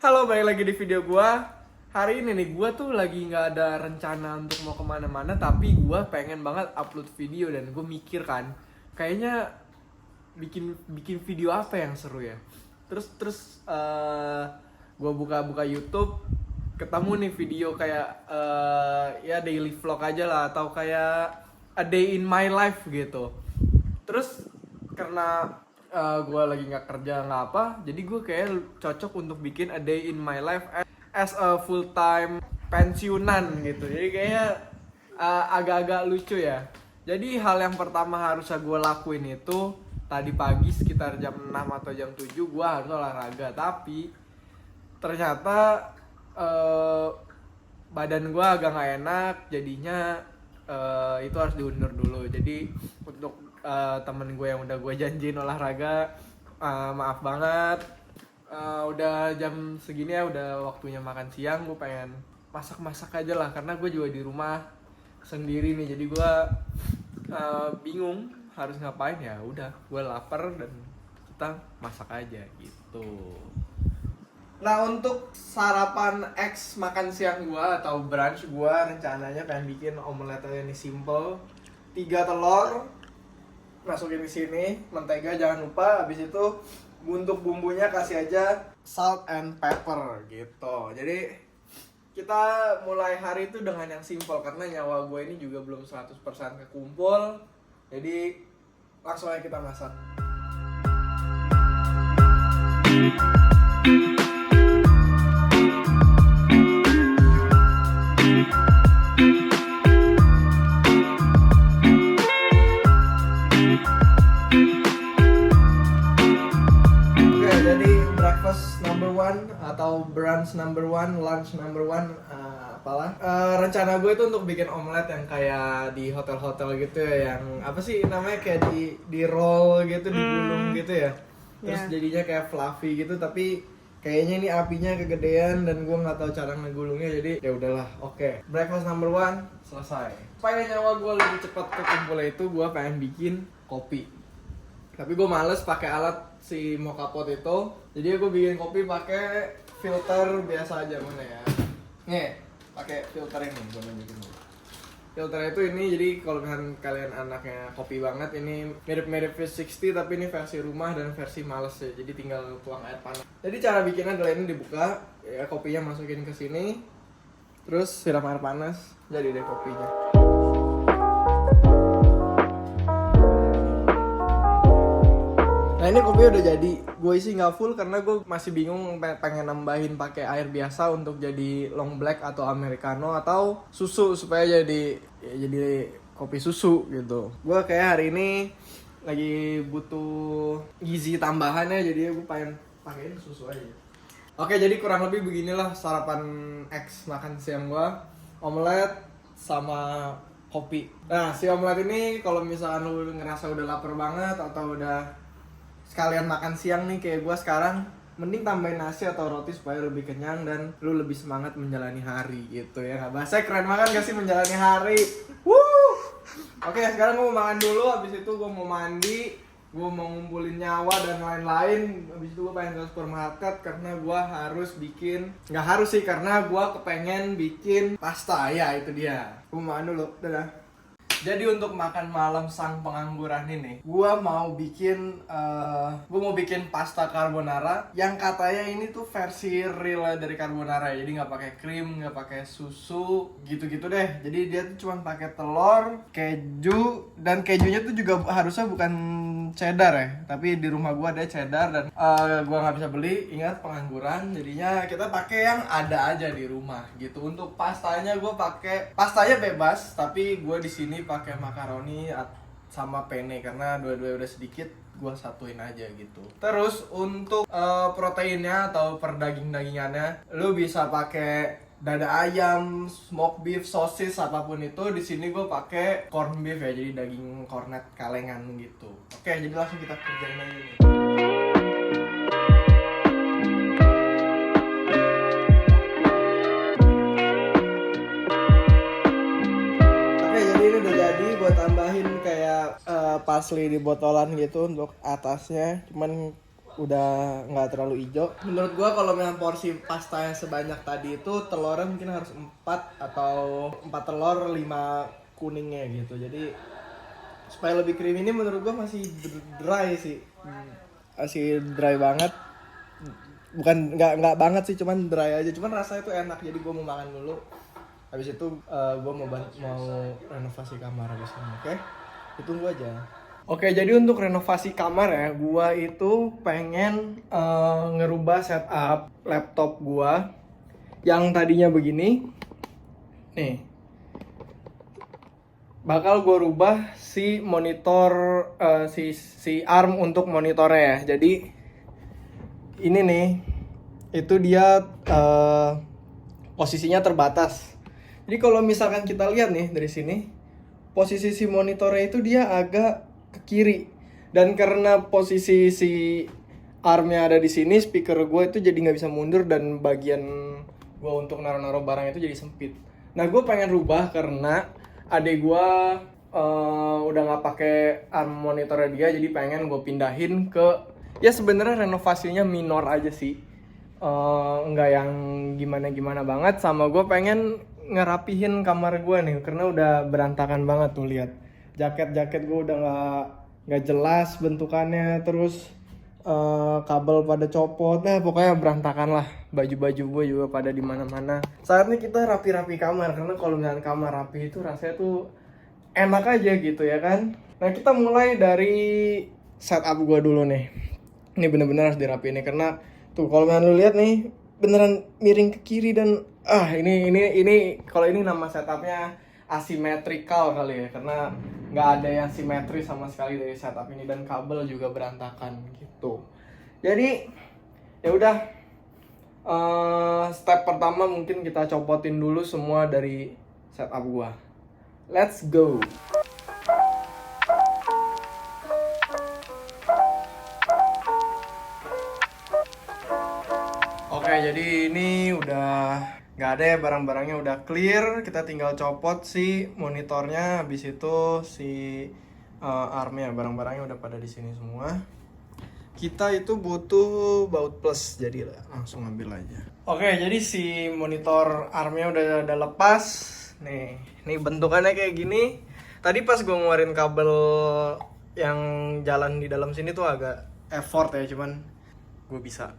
Halo, balik lagi di video gua. Hari ini nih gua tuh lagi nggak ada rencana untuk mau kemana-mana, tapi gua pengen banget upload video dan gue mikir kan, kayaknya bikin bikin video apa yang seru ya. Terus gua buka-buka YouTube, ketemu nih video kayak ya daily vlog aja lah atau kayak a day in my life gitu. Terus karena gue lagi nggak kerja nggak apa, jadi gue kayak cocok untuk bikin a day in my life as a full time pensiunan gitu. Jadi kayak agak-agak lucu ya. Jadi hal yang pertama harus gue lakuin itu tadi pagi sekitar jam 6 atau jam 7 gue harus olahraga. Tapi ternyata badan gue agak nggak enak, jadinya itu harus diundur dulu. Jadi untuk temen gue yang udah gue janjiin olahraga, maaf banget, udah jam segini ya, udah waktunya makan siang. Gue pengen masak-masak aja lah, karena gue juga di rumah sendiri nih, jadi gue bingung harus ngapain. Ya udah, gue lapar dan kita masak aja gitu. Nah, untuk sarapan makan siang gua atau brunch gua rencananya pengen bikin omelet aja nih, simple. 3 telur masukin di sini, mentega jangan lupa. Habis itu untuk bumbunya kasih aja salt and pepper gitu. Jadi kita mulai hari itu dengan yang simple karena nyawa gue ini juga belum 100% kekumpul. Jadi langsung aja kita masak. Atau brunch number one, lunch number one, rencana gue itu untuk bikin omelet yang kayak di hotel-hotel gitu ya, yang apa sih namanya, kayak di roll gitu, digulung gitu ya. Terus jadinya kayak fluffy gitu, tapi kayaknya ini apinya kegedean dan gue nggak tahu cara ngegulungnya, jadi ya udahlah. Oke. Breakfast number one selesai. Supaya nyawa gue lebih cepat kekumpulnya itu, gue pengen bikin kopi. Tapi gue males pakai alat si mocha pot itu, jadi gue bikin kopi pakai filter biasa aja. Mana ya? Nih, pakai filter ini, gue nunjukin dulu. Filter itu ini, jadi kalau kalian anaknya kopi banget, ini mirip-mirip V60 tapi ini versi rumah dan versi males ya. Jadi tinggal tuang air panas. Jadi cara bikinnya adalah ini dibuka, ya kopinya masukin ke sini, terus siram air panas, jadi deh kopinya. Nah, ini kopi udah jadi. Gue isi nggak full karena gue masih bingung pengen nambahin pakai air biasa untuk jadi long black atau americano atau susu supaya jadi kopi susu gitu. Gue kayak hari ini lagi butuh gizi tambahannya, jadi gue pengen pakein susu aja. Oke, jadi kurang lebih beginilah sarapan makan siang gue. Omelet sama kopi. Nah, si omelet ini kalau misalkan lu ngerasa udah lapar banget atau udah sekalian makan siang nih kayak gue sekarang, mending tambahin nasi atau roti supaya lebih kenyang dan lu lebih semangat menjalani hari gitu ya. Nggak, bahasa keren banget gak sih menjalani hari? Woo! Oke, sekarang gue mau makan dulu, habis itu gue mau mandi, gue mau ngumpulin nyawa dan lain-lain. Habis itu gue pengen ke supermarket karena gue harus bikin, nggak harus sih, karena gue kepengen bikin pasta. Ya itu dia, gue mau makan dulu, dadah. Jadi untuk makan malam sang pengangguran ini, gua mau bikin pasta carbonara yang katanya ini tuh versi real dari carbonara. Jadi nggak pakai krim, nggak pakai susu, gitu-gitu deh. Jadi dia tuh cuma pakai telur, keju, dan kejunya tuh juga harusnya bukan cheddar ya. Tapi di rumah gua ada cheddar dan gua nggak bisa beli. Ingat pengangguran, jadinya kita pakai yang ada aja di rumah gitu. Untuk pastanya pastanya bebas, tapi gua di sini pakai makaroni sama penne karena dua-dua udah sedikit, gua satuin aja gitu. Terus untuk proteinnya atau perdaging-dagingannya, lu bisa pakai dada ayam, smoke beef, sosis, apapun itu. Di sini gua pakai corn beef ya, jadi daging kornet kalengan gitu. Oke, jadi langsung kita kerjain aja nih. Gue tambahin kayak parsley di botolan gitu untuk atasnya, cuman udah nggak terlalu hijau. Menurut gua kalau memang porsi pasta yang sebanyak tadi itu telurnya mungkin harus 4 atau 4 telur 5 kuningnya gitu. Jadi supaya lebih creamy ini menurut gua masih dry sih. Masih dry banget. Bukan nggak banget sih, cuman dry aja. Cuman rasanya tuh enak. Jadi gua mau makan dulu. Habis itu gua mau renovasi kamar di sini, oke? Ditunggu aja. Oke, jadi untuk renovasi kamar ya, gua itu pengen ngerubah setup laptop gua yang tadinya begini. Nih. Bakal gua rubah si monitor si arm untuk monitornya ya. Jadi ini nih, itu dia posisinya terbatas. Jadi kalau misalkan kita lihat nih dari sini, posisi si monitornya itu dia agak ke kiri, dan karena posisi si armnya ada di sini, speaker gue itu jadi nggak bisa mundur dan bagian gue untuk naruh-naruh barang itu jadi sempit. Nah, gue pengen rubah karena adik gue udah nggak pakai arm monitornya dia, jadi pengen gue pindahin ke, ya sebenarnya renovasinya minor aja sih, nggak yang gimana-gimana banget. Sama gue pengen ngerapihin kamar gue nih karena udah berantakan banget tuh, lihat. Jaket gue udah nggak jelas bentukannya, terus kabel pada copot, pokoknya berantakan lah. Baju-baju gue juga pada di mana-mana. Saatnya kita rapi-rapi kamar, karena kalau misalnya kamar rapi itu rasanya tuh enak aja gitu ya kan. Nah, kita mulai dari setup gue dulu nih. Ini bener-bener harus dirapiin nih, karena tuh kalau misalnya lu lihat nih beneran miring ke kiri, dan ini kalau ini nama setupnya asimetrikal kali ya, karena nggak ada yang simetris sama sekali dari setup ini, dan kabel juga berantakan gitu. Jadi ya udah, step pertama mungkin kita copotin dulu semua dari setup gua. Let's go. Oke, jadi ini udah nggak ada ya, barang-barangnya udah clear. Kita tinggal copot si monitornya, habis itu si armnya, barang-barangnya udah pada di sini semua. Kita itu butuh baut plus, jadi langsung ambil aja. Oke, jadi si monitor armnya udah lepas. Nih bentukannya kayak gini. Tadi pas gue ngeluarin kabel yang jalan di dalam sini tuh agak effort ya, cuman gue bisa.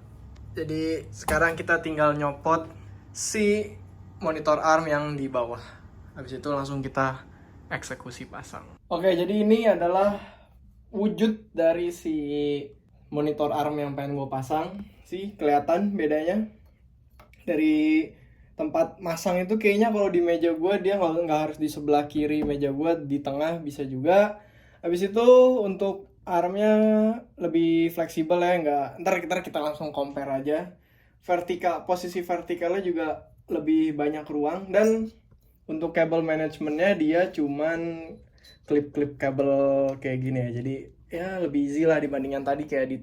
Jadi sekarang kita tinggal nyopot si monitor arm yang di bawah. Habis itu langsung kita eksekusi pasang. Oke, jadi ini adalah wujud dari si monitor arm yang pengen gue pasang. Sih, kelihatan bedanya. Dari tempat masang itu kayaknya kalau di meja gue, dia nggak harus di sebelah kiri meja gue, di tengah bisa juga. Habis itu untuk armnya lebih fleksibel ya, ntar kita langsung compare aja. Posisi vertikalnya juga lebih banyak ruang, dan untuk kabel manajemennya dia cuman klip-klip kabel kayak gini ya, jadi ya lebih easy lah dibandingkan tadi kayak di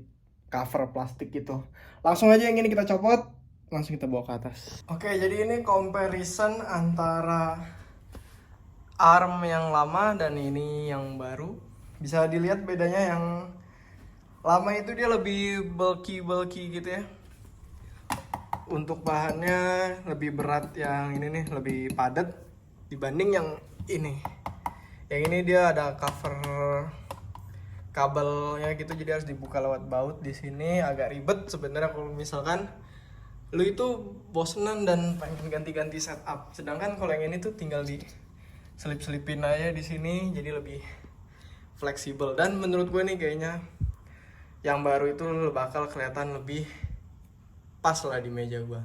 cover plastik gitu. Langsung aja yang ini kita copot, langsung kita bawa ke atas. Oke, jadi ini comparison antara arm yang lama dan ini yang baru. Bisa dilihat bedanya, yang lama itu dia lebih bulky gitu ya. Untuk bahannya lebih berat, yang ini nih lebih padat dibanding yang ini. Yang ini dia ada cover kabelnya gitu, jadi harus dibuka lewat baut di sini. Agak ribet sebenarnya kalau misalkan lu itu bosenan dan pengen ganti-ganti setup. Sedangkan kalau yang ini tuh tinggal di selip-selipin aja di sini, jadi lebih fleksibel. Dan menurut gue nih kayaknya yang baru itu bakal kelihatan lebih pas lah di meja gue.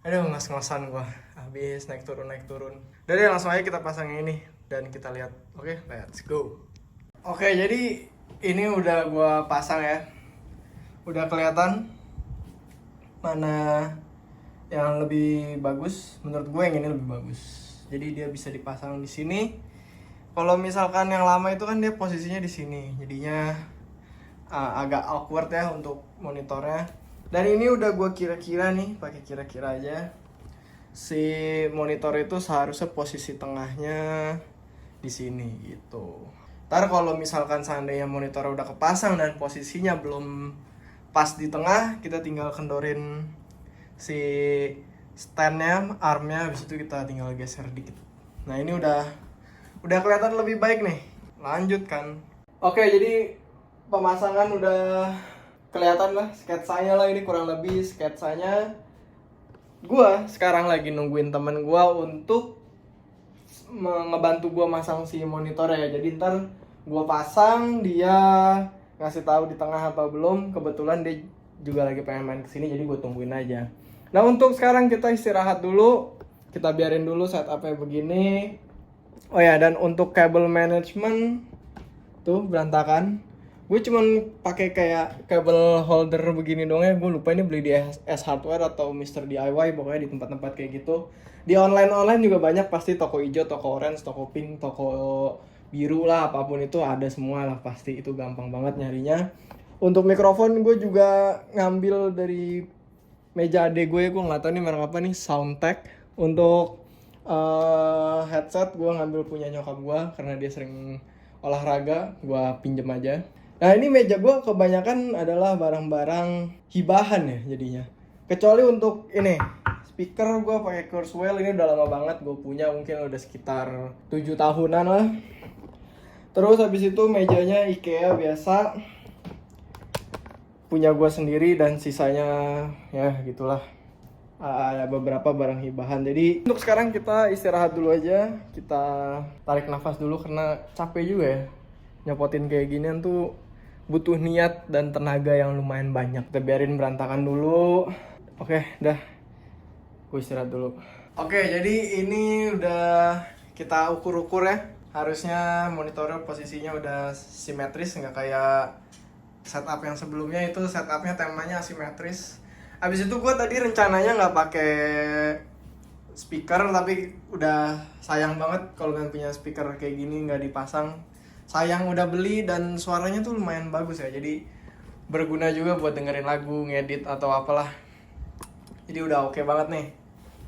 Aduh, ngas-ngasan gue habis naik turun. Jadi langsung aja kita pasang yang ini dan kita lihat. Oke, let's go. Oke, jadi ini udah gue pasang ya. Udah kelihatan mana yang lebih bagus. Menurut gue yang ini lebih bagus. Jadi dia bisa dipasang di sini. Kalau misalkan yang lama itu kan dia posisinya di sini, jadinya agak awkward ya untuk monitornya. Dan ini udah gue kira-kira nih, pakai kira-kira aja. Si monitor itu seharusnya posisi tengahnya di sini gitu. Ntar kalau misalkan seandainya monitor udah kepasang dan posisinya belum pas di tengah kita tinggal kendorin si standnya, armnya, habis itu kita tinggal geser dikit. Nah ini udah kelihatan lebih baik nih. Lanjut kan. Oke, jadi pemasangan udah kelihatan lah sketsanya lah, ini kurang lebih sketsanya. Gua sekarang lagi nungguin temen gua untuk ngebantu gua masang si monitornya ya. Jadi ntar gua pasang, dia ngasih tahu di tengah atau belum. Kebetulan dia juga lagi pengen main kesini, jadi gua tungguin aja. Nah untuk sekarang kita istirahat dulu, kita biarin dulu setupnya begini. Oh ya, dan untuk kabel management tuh berantakan. Gue cuman pakai kayak kabel holder begini dong ya. Gue lupa ini beli di S Hardware atau Mr. DIY, pokoknya di tempat-tempat kayak gitu. Di online juga banyak pasti, toko hijau, toko orange, toko pink, toko biru lah, apapun itu ada semua lah pasti. Itu gampang banget nyarinya. Untuk mikrofon gue juga ngambil dari meja adek gue nggak tahu nih merek apa nih, Soundtech. Untuk headset gue ngambil punya nyokap gue karena dia sering olahraga, gue pinjem aja. Nah ini meja gue kebanyakan adalah barang-barang hibahan ya jadinya. Kecuali untuk ini speaker, gue pakai Kurzweil, ini udah lama banget gue punya, mungkin udah sekitar 7 tahunan lah. Terus habis itu mejanya IKEA biasa, punya gue sendiri, dan sisanya ya gitulah. Ada beberapa barang hibahan. Jadi untuk sekarang kita istirahat dulu aja, kita tarik nafas dulu karena capek juga ya. Nyopotin kayak ginian tuh butuh niat dan tenaga yang lumayan banyak. Kita biarin berantakan dulu. Oke, dah. Gue istirahat dulu. Oke, jadi ini udah kita ukur-ukur ya. Harusnya monitornya posisinya udah simetris, nggak kayak setup yang sebelumnya. Itu setupnya temanya asimetris. Habis itu gue tadi rencananya nggak pakai speaker, tapi udah sayang banget kalau nggak punya speaker kayak gini nggak dipasang. Sayang, udah beli dan suaranya tuh lumayan bagus ya, jadi berguna juga buat dengerin lagu, ngedit atau apalah. Jadi udah oke banget nih.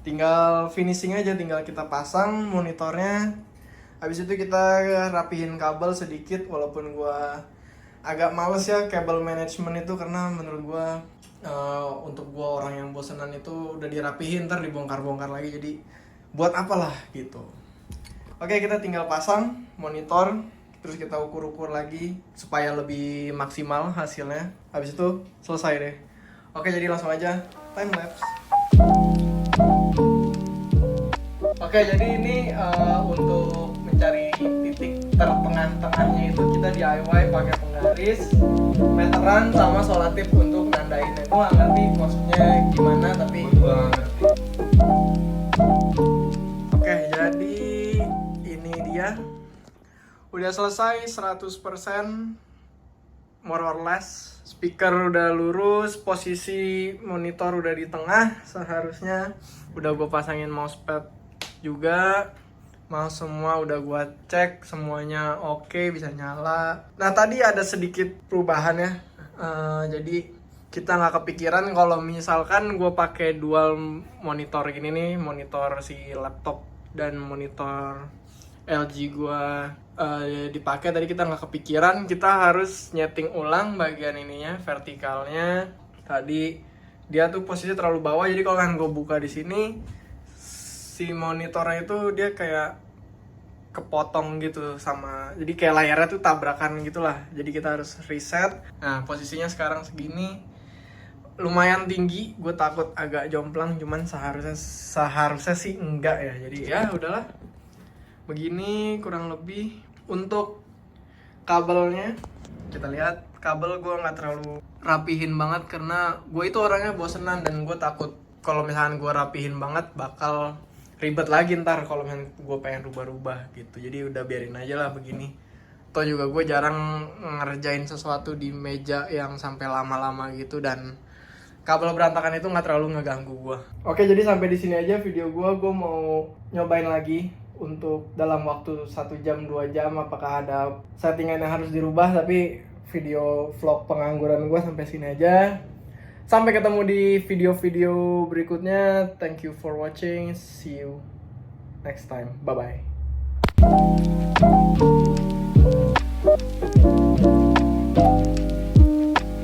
Tinggal finishing aja, tinggal kita pasang monitornya. Habis itu kita rapihin kabel sedikit, walaupun gue agak males ya kabel management itu, karena menurut gue untuk gue orang yang bosenan itu udah dirapihin ntar dibongkar-bongkar lagi, jadi buat apalah gitu. Oke, kita tinggal pasang monitor, terus kita ukur-ukur lagi supaya lebih maksimal hasilnya. Habis itu selesai deh. Oke, jadi langsung aja time lapse. Oke, jadi ini untuk mencari titik tertengah-tengahnya itu kita DIY pakai penggaris, meteran, sama solatif untuk nandain. Itu nggak ngerti maksudnya gimana, tapi gua ngerti. Oke, jadi ini dia. Udah selesai 100%, more or less. Speaker udah lurus, posisi monitor udah di tengah seharusnya. Udah gue pasangin mousepad juga. Mouse semua udah gue cek, semuanya oke, bisa nyala. Nah tadi ada sedikit perubahan ya. Jadi kita nggak kepikiran kalau misalkan gue pakai dual monitor gini nih, monitor si laptop dan monitor LG gue dipakai. Tadi kita nggak kepikiran, kita harus nyeting ulang bagian ininya, vertikalnya. Tadi dia tuh posisinya terlalu bawah, jadi kalau kan gue buka di sini, si monitornya itu dia kayak kepotong gitu sama, jadi kayak layarnya tuh tabrakan gitulah. Jadi kita harus reset. Nah posisinya sekarang segini, lumayan tinggi. Gue takut agak jomplang, cuman seharusnya sih enggak ya. Jadi ya udahlah. Begini kurang lebih. Untuk kabelnya kita lihat, kabel gue nggak terlalu rapihin banget karena gue itu orangnya bosenan, dan gue takut kalau misalkan gue rapihin banget bakal ribet lagi ntar kalau misalkan gue pengen rubah-rubah gitu. Jadi udah biarin aja lah begini. Toh juga gue jarang ngerjain sesuatu di meja yang sampai lama-lama gitu, dan kabel berantakan itu nggak terlalu ngeganggu gue. Oke, jadi sampai di sini aja video gue. Gue mau nyobain lagi untuk dalam waktu 1 jam 2 jam apakah ada settingan yang harus dirubah. Tapi video vlog pengangguran gue sampai sini aja. Sampai ketemu di video-video berikutnya. Thank you for watching. See you next time. Bye-bye.